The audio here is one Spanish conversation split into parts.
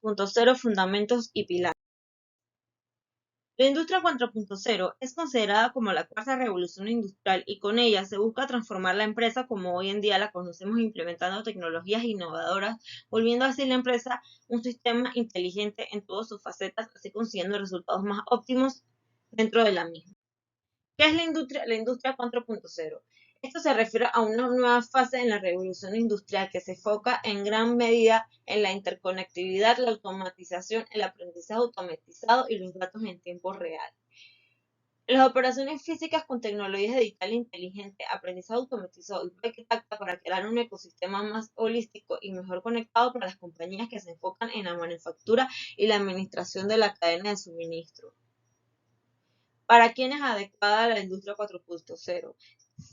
4.0 Fundamentos y pilares. La industria 4.0 es considerada como la cuarta revolución industrial y con ella se busca transformar la empresa como hoy en día la conocemos implementando tecnologías innovadoras, volviendo así la empresa un sistema inteligente en todas sus facetas, así consiguiendo resultados más óptimos dentro de la misma. ¿Qué es la industria? La industria 4.0. Esto se refiere a una nueva fase en la revolución industrial que se enfoca en gran medida en la interconectividad, la automatización, el aprendizaje automatizado y los datos en tiempo real. Las operaciones físicas con tecnologías digital inteligente, aprendizaje automatizado y Big Data para crear un ecosistema más holístico y mejor conectado para las compañías que se enfocan en la manufactura y la administración de la cadena de suministro. ¿Para quién es adecuada la industria 4.0?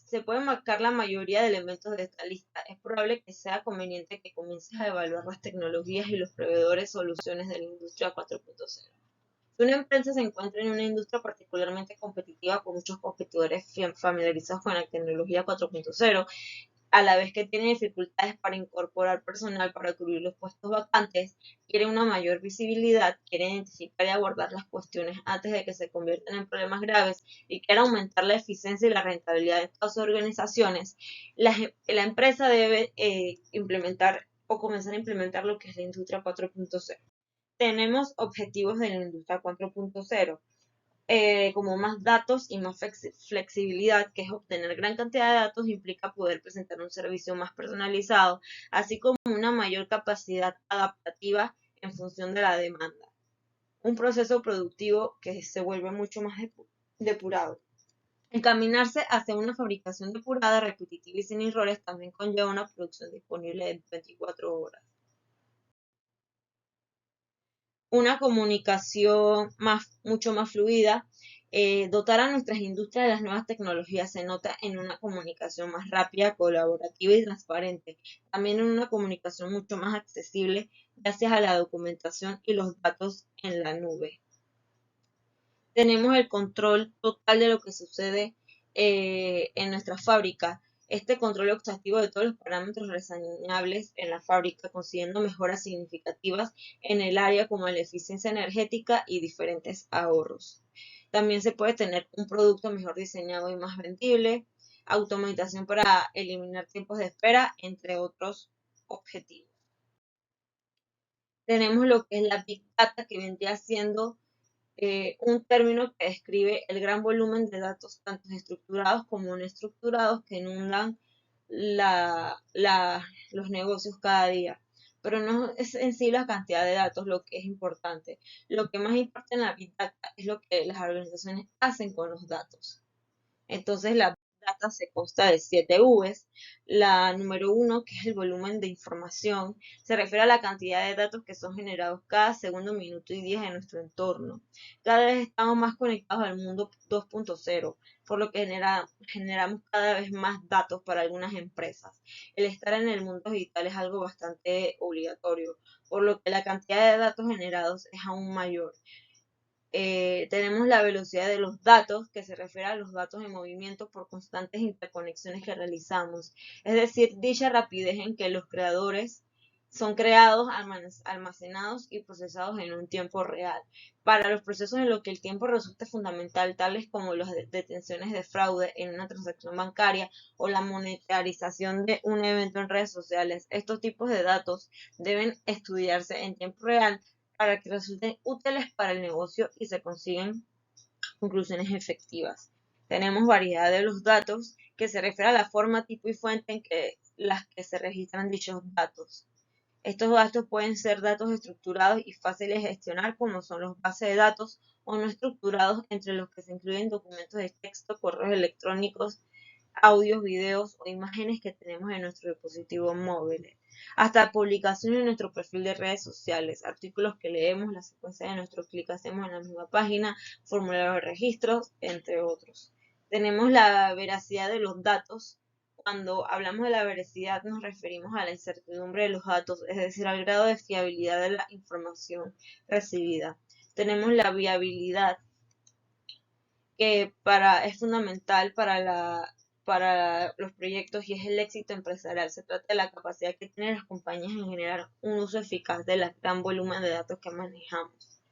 Se pueden marcar la mayoría de elementos de esta lista. Es probable que sea conveniente que comiences a evaluar las tecnologías y los proveedores soluciones de la industria 4.0. Si una empresa se encuentra en una industria particularmente competitiva con muchos competidores familiarizados con la tecnología 4.0, a la vez que tiene dificultades para incorporar personal para cubrir los puestos vacantes, quiere una mayor visibilidad, quiere identificar y abordar las cuestiones antes de que se conviertan en problemas graves y quiere aumentar la eficiencia y la rentabilidad de todas sus organizaciones, la empresa debe implementar o comenzar a implementar lo que es la industria 4.0. Tenemos objetivos de la industria 4.0. Como más datos y más flexibilidad, que es obtener gran cantidad de datos, implica poder presentar un servicio más personalizado, así como una mayor capacidad adaptativa en función de la demanda. Un proceso productivo que se vuelve mucho más depurado. Encaminarse hacia una fabricación depurada, repetitiva y sin errores también conlleva una producción disponible de 24 horas. Una comunicación mucho más fluida, dotar a nuestras industrias de las nuevas tecnologías se nota en una comunicación más rápida, colaborativa y transparente, también en una comunicación mucho más accesible gracias a la documentación y los datos en la nube. Tenemos el control total de lo que sucede en nuestra fábrica. Este control exhaustivo de todos los parámetros reseñables en la fábrica, consiguiendo mejoras significativas en el área como la eficiencia energética y diferentes ahorros. También se puede tener un producto mejor diseñado y más vendible, automatización para eliminar tiempos de espera, entre otros objetivos. Tenemos lo que es la Big Data, que vendría siendo un término que describe el gran volumen de datos, tanto estructurados como no estructurados, que inundan los negocios cada día. Pero no es en sí la cantidad de datos lo que es importante. Lo que más importa en la Big Data es lo que las organizaciones hacen con los datos. Entonces, la data se consta de 7 Vs. La número 1, que es el volumen de información, se refiere a la cantidad de datos que son generados cada segundo, minuto y día en nuestro entorno. Cada vez estamos más conectados al mundo 2.0, por lo que generamos cada vez más datos para algunas empresas. El estar en el mundo digital es algo bastante obligatorio, por lo que la cantidad de datos generados es aún mayor. Tenemos la velocidad de los datos, que se refiere a los datos en movimiento por constantes interconexiones que realizamos. Es decir, dicha rapidez en que los creadores son creados, almacenados y procesados en un tiempo real. Para los procesos en los que el tiempo resulta fundamental, tales como las detenciones de fraude en una transacción bancaria o la monetarización de un evento en redes sociales, estos tipos de datos deben estudiarse en tiempo real para que resulten útiles para el negocio y se consiguen conclusiones efectivas. Tenemos variedad de los datos, que se refiere a la forma, tipo y fuente en que las que se registran dichos datos. Estos datos pueden ser datos estructurados y fáciles de gestionar, como son los bases de datos, o no estructurados, entre los que se incluyen documentos de texto, correos electrónicos, audios, videos o imágenes que tenemos en nuestro dispositivo móvil, hasta publicaciones en nuestro perfil de redes sociales, artículos que leemos, la secuencia de nuestros clics hacemos en la misma página, formularios de registros, entre otros. Tenemos la veracidad de los datos. Cuando hablamos de la veracidad nos referimos a la incertidumbre de los datos, es decir, al grado de fiabilidad de la información recibida. Tenemos la viabilidad, que es fundamental para para los proyectos y es el éxito empresarial. Se trata de la capacidad que tienen las compañías en generar un uso eficaz del gran volumen de datos que manejamos.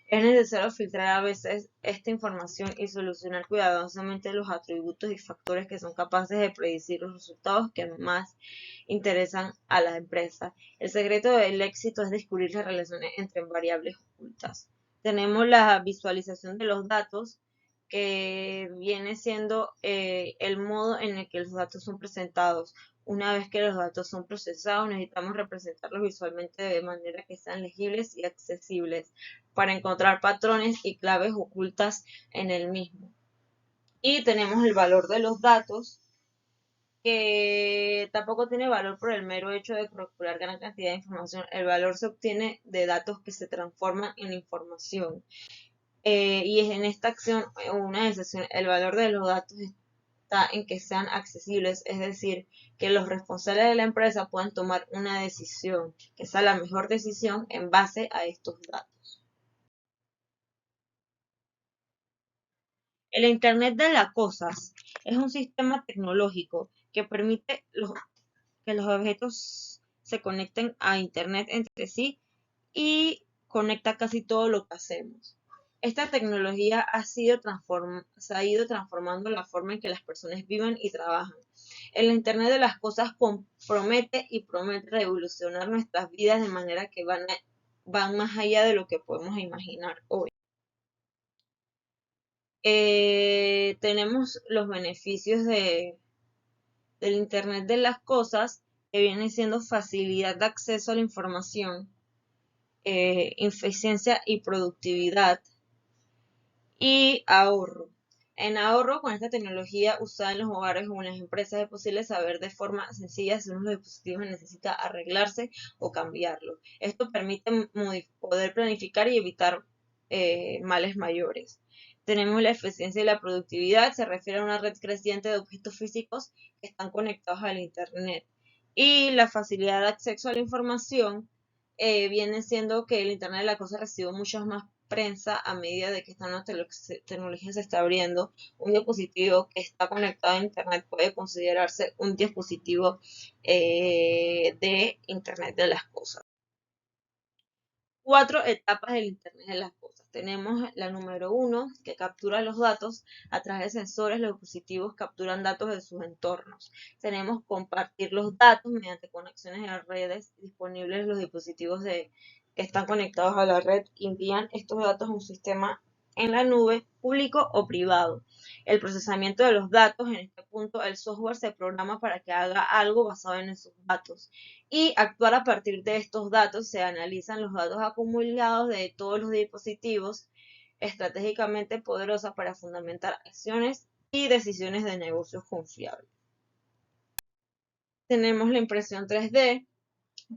Es necesario filtrar a veces esta información y solucionar cuidadosamente los atributos y factores que son capaces de predecir los resultados que más interesan a la empresa. El secreto del éxito es descubrir las relaciones entre variables ocultas. Tenemos la visualización de los datos, que viene siendo el modo en el que los datos son presentados. Una vez que los datos son procesados, necesitamos representarlos visualmente de manera que sean legibles y accesibles para encontrar patrones y claves ocultas en el mismo. Y tenemos el valor de los datos, que tampoco tiene valor por el mero hecho de calcular gran cantidad de información. El valor se obtiene de datos que se transforman en información. Y es en esta acción, una excepción, el valor de los datos está en que sean accesibles, es decir, que los responsables de la empresa puedan tomar una decisión, que sea la mejor decisión en base a estos datos. El Internet de las Cosas es un sistema tecnológico que permite que los objetos se conecten a Internet entre sí y conecta casi todo lo que hacemos. Esta tecnología se ha ido transformando la forma en que las personas viven y trabajan. El Internet de las Cosas compromete y promete revolucionar nuestras vidas de manera que van más allá de lo que podemos imaginar hoy. Tenemos los beneficios del Internet de las Cosas, que viene siendo facilidad de acceso a la información, eficiencia y productividad, y ahorro. En ahorro, con esta tecnología usada en los hogares o en las empresas, es posible saber de forma sencilla si uno de los dispositivos necesita arreglarse o cambiarlo. Esto permite poder planificar y evitar males mayores. Tenemos la eficiencia y la productividad, se refiere a una red creciente de objetos físicos que están conectados al Internet. Y la facilidad de acceso a la información viene siendo que el Internet de las Cosas recibe muchas más prensa a medida de que esta nueva tecnología se está abriendo. Un dispositivo que está conectado a Internet puede considerarse un dispositivo de Internet de las Cosas. 4 etapas del Internet de las Cosas. Tenemos la número 1, que captura los datos a través de sensores. Los dispositivos capturan datos de sus entornos. Tenemos compartir los datos mediante conexiones a redes disponibles. Los dispositivos que están conectados a la red envían estos datos a un sistema en la nube, público o privado. El procesamiento de los datos, en este punto el software se programa para que haga algo basado en esos datos y actuar a partir de estos datos. Se analizan los datos acumulados de todos los dispositivos estratégicamente poderosas para fundamentar acciones y decisiones de negocios confiables. Tenemos la impresión 3D,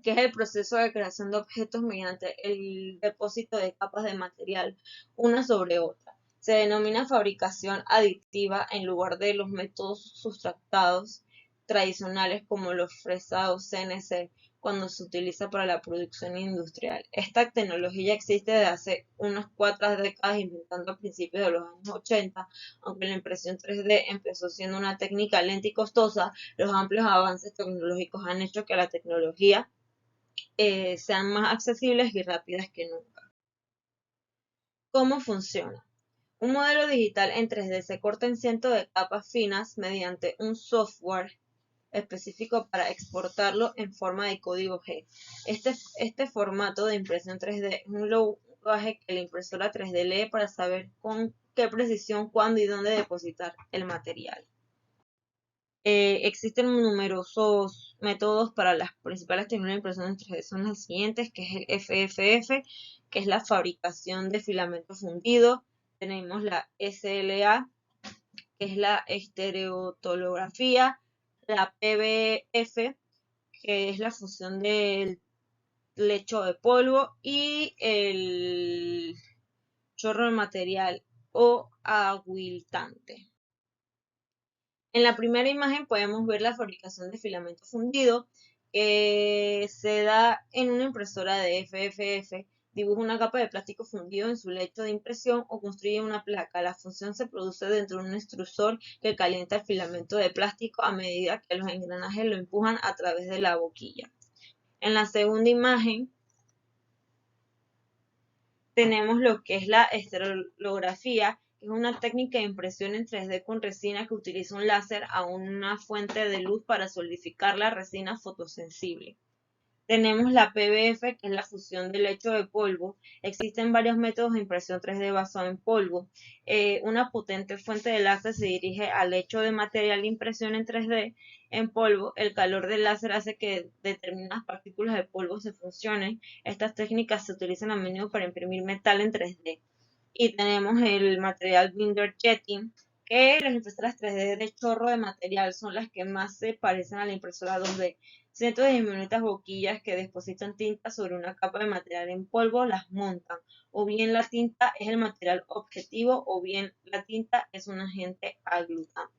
que es el proceso de creación de objetos mediante el depósito de capas de material una sobre otra. Se denomina fabricación aditiva en lugar de los métodos sustractados tradicionales como los fresados CNC, cuando se utiliza para la producción industrial. Esta tecnología existe desde hace unas 4 décadas, inventando a principios de los años 80, aunque la impresión 3D empezó siendo una técnica lenta y costosa. Los amplios avances tecnológicos han hecho que la tecnología sean más accesibles y rápidas que nunca. ¿Cómo funciona? Un modelo digital en 3D se corta en cientos de capas finas mediante un software específico para exportarlo en forma de código G. Este formato de impresión 3D es un lenguaje que la impresora 3D lee para saber con qué precisión, cuándo y dónde depositar el material. Existen numerosos métodos para las principales tecnologías de impresión en 3D. Son las siguientes, que es el FFF, que es la fabricación de filamento fundido. Tenemos la SLA, que es la estereotolografía, la PBF, que es la fusión del lecho de polvo, y el chorro de material o aguiltante. En la primera imagen podemos ver la fabricación de filamento fundido, que se da en una impresora de FFF dibuja una capa de plástico fundido en su lecho de impresión o construye una placa. La función se produce dentro de un extrusor que calienta el filamento de plástico a medida que los engranajes lo empujan a través de la boquilla. En la segunda imagen tenemos lo que es la estereolografía, que es una técnica de impresión en 3D con resina que utiliza un láser a una fuente de luz para solidificar la resina fotosensible. Tenemos la PBF, que es la fusión del lecho de polvo. Existen varios métodos de impresión 3D basado en polvo. Una potente fuente de láser se dirige al lecho de material de impresión en 3D en polvo. El calor del láser hace que determinadas partículas de polvo se fusionen. Estas técnicas se utilizan a menudo para imprimir metal en 3D. Y tenemos el material binder jetting, que las impresoras 3D de chorro de material son las que más se parecen a la impresora 2D. Cientos de diminutas boquillas que depositan tinta sobre una capa de material en polvo las montan. O bien la tinta es el material objetivo o bien la tinta es un agente aglutinante.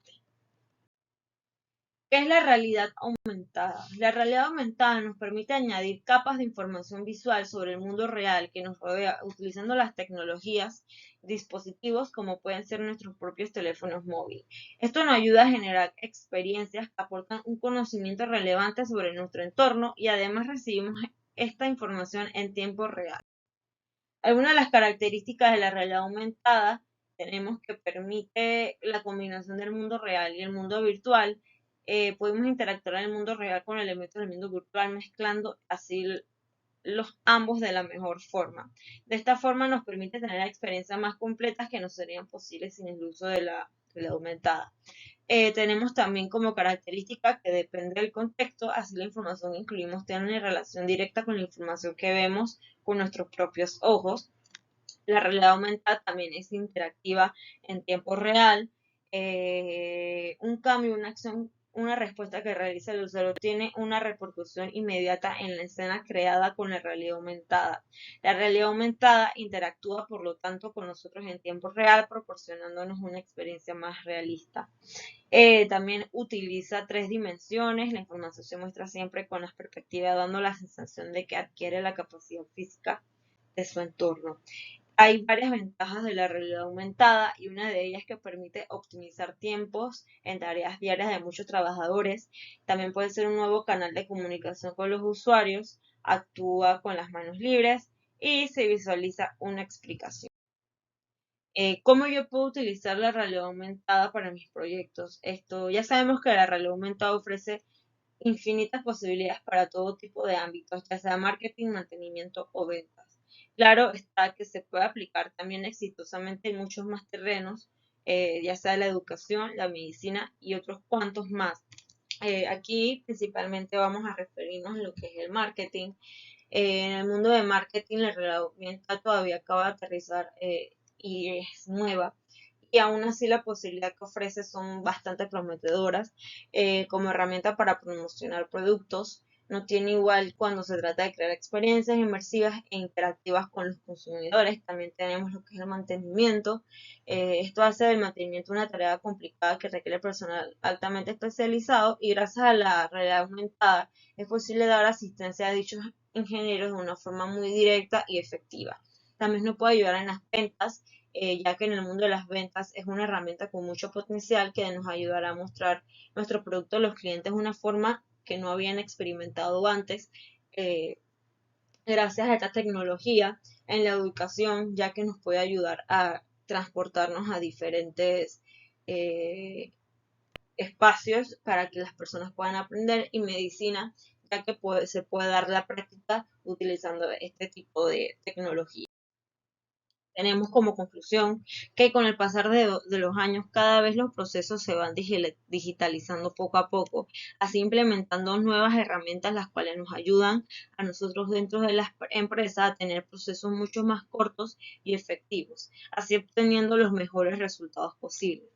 ¿Qué es la realidad aumentada? La realidad aumentada nos permite añadir capas de información visual sobre el mundo real que nos rodea utilizando las tecnologías, dispositivos como pueden ser nuestros propios teléfonos móviles. Esto nos ayuda a generar experiencias que aportan un conocimiento relevante sobre nuestro entorno y además recibimos esta información en tiempo real. Algunas de las características de la realidad aumentada tenemos que permite la combinación del mundo real y el mundo virtual. Podemos interactuar en el mundo real con elementos del mundo virtual, mezclando así los ambos de la mejor forma. De esta forma nos permite tener experiencias más completas que no serían posibles sin el uso de la realidad aumentada. Tenemos también como característica que depende del contexto, así la información que incluimos tiene una relación directa con la información que vemos con nuestros propios ojos. La realidad aumentada también es interactiva en tiempo real. Un cambio, una acción, una respuesta que realiza el usuario tiene una repercusión inmediata en la escena creada con la realidad aumentada. La realidad aumentada interactúa, por lo tanto, con nosotros en tiempo real, proporcionándonos una experiencia más realista. También utiliza 3 dimensiones, la información se muestra siempre con las perspectivas, dando la sensación de que adquiere la capacidad física de su entorno. Hay varias ventajas de la realidad aumentada y una de ellas es que permite optimizar tiempos en tareas diarias de muchos trabajadores. También puede ser un nuevo canal de comunicación con los usuarios, actúa con las manos libres y se visualiza una explicación. ¿Cómo yo puedo utilizar la realidad aumentada para mis proyectos? Ya sabemos que la realidad aumentada ofrece infinitas posibilidades para todo tipo de ámbitos, ya sea marketing, mantenimiento o ventas. Claro está que se puede aplicar también exitosamente en muchos más terrenos, ya sea la educación, la medicina y otros cuantos más. Aquí principalmente vamos a referirnos a lo que es el marketing. En el mundo de marketing, la herramienta todavía acaba de aterrizar y es nueva. Y aún así la posibilidad que ofrece son bastante prometedoras como herramienta para promocionar productos. No tiene igual cuando se trata de crear experiencias inmersivas e interactivas con los consumidores. También tenemos lo que es el mantenimiento. Esto hace del mantenimiento una tarea complicada que requiere personal altamente especializado y gracias a la realidad aumentada es posible dar asistencia a dichos ingenieros de una forma muy directa y efectiva. También nos puede ayudar en las ventas, ya que en el mundo de las ventas es una herramienta con mucho potencial que nos ayudará a mostrar nuestro producto a los clientes de una forma que no habían experimentado antes. eh, Gracias a esta tecnología en la educación, ya que nos puede ayudar a transportarnos a diferentes eh, espacios para que las personas puedan aprender, y medicina, ya que se puede dar la práctica utilizando este tipo de tecnología. Tenemos como conclusión que con el pasar de los años cada vez los procesos se van digitalizando poco a poco, así implementando nuevas herramientas las cuales nos ayudan a nosotros dentro de las empresas a tener procesos mucho más cortos y efectivos, así obteniendo los mejores resultados posibles.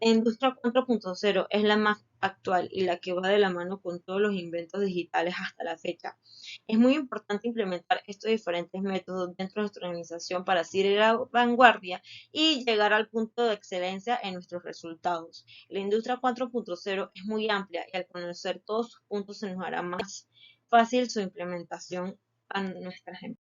La industria 4.0 es la más actual y la que va de la mano con todos los inventos digitales hasta la fecha. Es muy importante implementar estos diferentes métodos dentro de nuestra organización para así ir a la vanguardia y llegar al punto de excelencia en nuestros resultados. La industria 4.0 es muy amplia y al conocer todos sus puntos se nos hará más fácil su implementación a nuestras empresas.